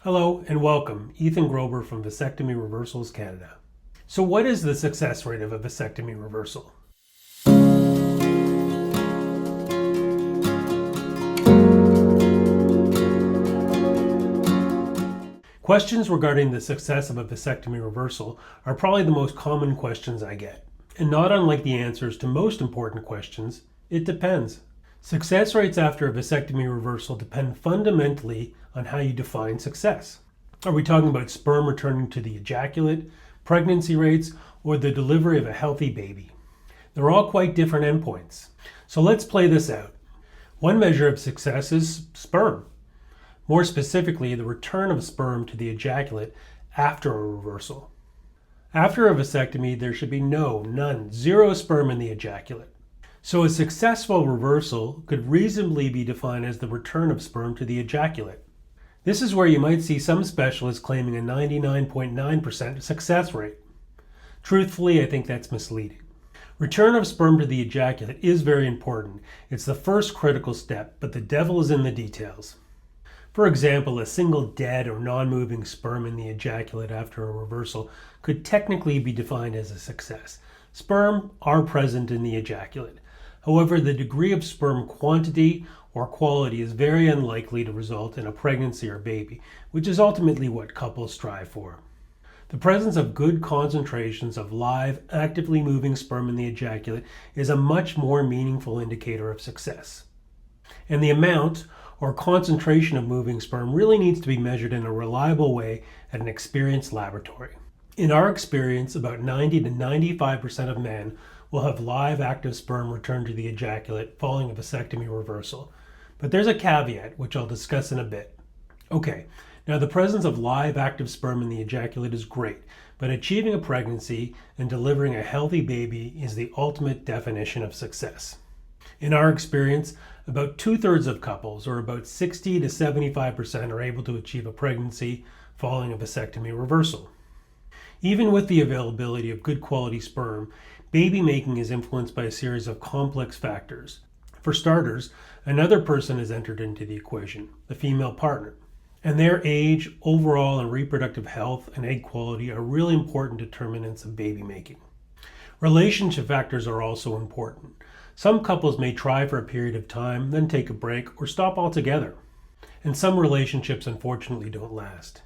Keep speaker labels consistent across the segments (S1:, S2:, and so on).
S1: Hello and welcome, Ethan Grober from Vasectomy Reversals Canada. So what is the success rate of a vasectomy reversal? Questions regarding the success of a vasectomy reversal are probably the most common questions I get. And not unlike the answers to most important questions, it depends. Success rates after a vasectomy reversal depend fundamentally on how you define success. Are we talking about sperm returning to the ejaculate, pregnancy rates, or the delivery of a healthy baby? They're all quite different endpoints. So let's play this out. One measure of success is sperm. More specifically, the return of sperm to the ejaculate after a reversal. After a vasectomy, there should be none, zero sperm in the ejaculate. So a successful reversal could reasonably be defined as the return of sperm to the ejaculate. This is where you might see some specialists claiming a 99.9% success rate. Truthfully, I think that's misleading. Return of sperm to the ejaculate is very important. It's the first critical step, but the devil is in the details. For example, a single dead or non-moving sperm in the ejaculate after a reversal could technically be defined as a success. Sperm are present in the ejaculate. However, the degree of sperm quantity or quality is very unlikely to result in a pregnancy or baby, which is ultimately what couples strive for. The presence of good concentrations of live, actively moving sperm in the ejaculate is a much more meaningful indicator of success. And the amount or concentration of moving sperm really needs to be measured in a reliable way at an experienced laboratory. In our experience, about 90 to 95% of men will have live active sperm return to the ejaculate following a vasectomy reversal. But there's a caveat, which I'll discuss in a bit. Okay, now the presence of live active sperm in the ejaculate is great, but achieving a pregnancy and delivering a healthy baby is the ultimate definition of success. In our experience, about 2/3 of couples, or about 60 to 75%, are able to achieve a pregnancy following a vasectomy reversal. Even with the availability of good quality sperm, baby making is influenced by a series of complex factors. For starters, another person is entered into the equation, the female partner. And their age, overall and reproductive health, and egg quality are really important determinants of baby making. Relationship factors are also important. Some couples may try for a period of time, then take a break or stop altogether. And some relationships unfortunately don't last.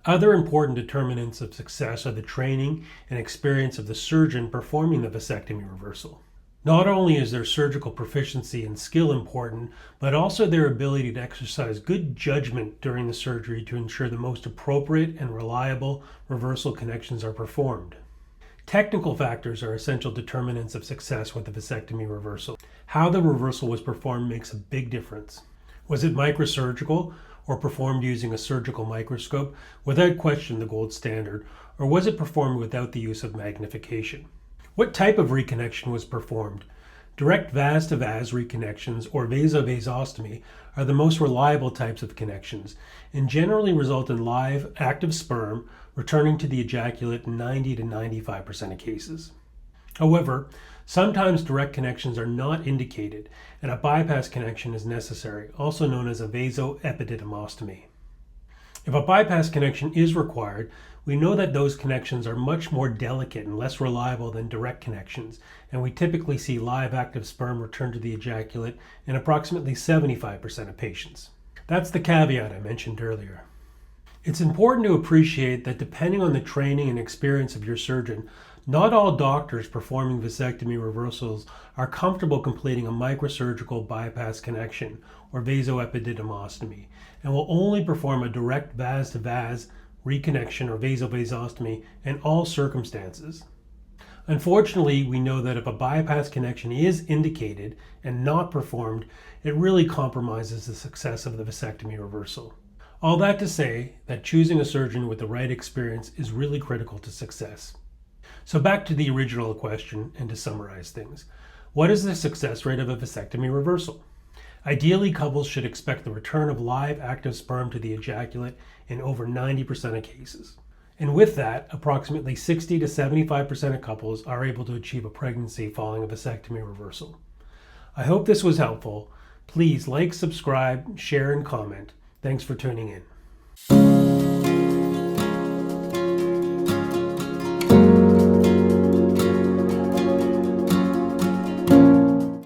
S1: Other important determinants of success are the training and experience of the surgeon performing the vasectomy reversal. Not only is their surgical proficiency and skill important, but also their ability to exercise good judgment during the surgery to ensure the most appropriate and reliable reversal connections are performed. Technical factors are essential determinants of success with the vasectomy reversal. How the reversal was performed makes a big difference. Was it microsurgical or performed using a surgical microscope, without question the gold standard, or was it performed without the use of magnification? What type of reconnection was performed? Direct vas-to-vas reconnections or vasovasostomy are the most reliable types of connections and generally result in live, active sperm returning to the ejaculate in 90 to 95% of cases. However, sometimes direct connections are not indicated and a bypass connection is necessary, also known as a vasoepidmostomy. If a bypass connection is required, we know that those connections are much more delicate and less reliable than direct connections, and we typically see live active sperm return to the ejaculate in approximately 75% of patients. That's the caveat I mentioned earlier. It's important to appreciate that depending on the training and experience of your surgeon, not all doctors performing vasectomy reversals are comfortable completing a microsurgical bypass connection or vasoepidmostomy and will only perform a direct vas-to-vas reconnection or vasovasostomy in all circumstances. Unfortunately, we know that if a bypass connection is indicated and not performed, it really compromises the success of the vasectomy reversal. All that to say that choosing a surgeon with the right experience is really critical to success. So back to the original question and to summarize things. What is the success rate of a vasectomy reversal? Ideally, couples should expect the return of live active sperm to the ejaculate in over 90% of cases. And with that, approximately 60 to 75% of couples are able to achieve a pregnancy following a vasectomy reversal. I hope this was helpful. Please like, subscribe, share, and comment. Thanks for tuning in.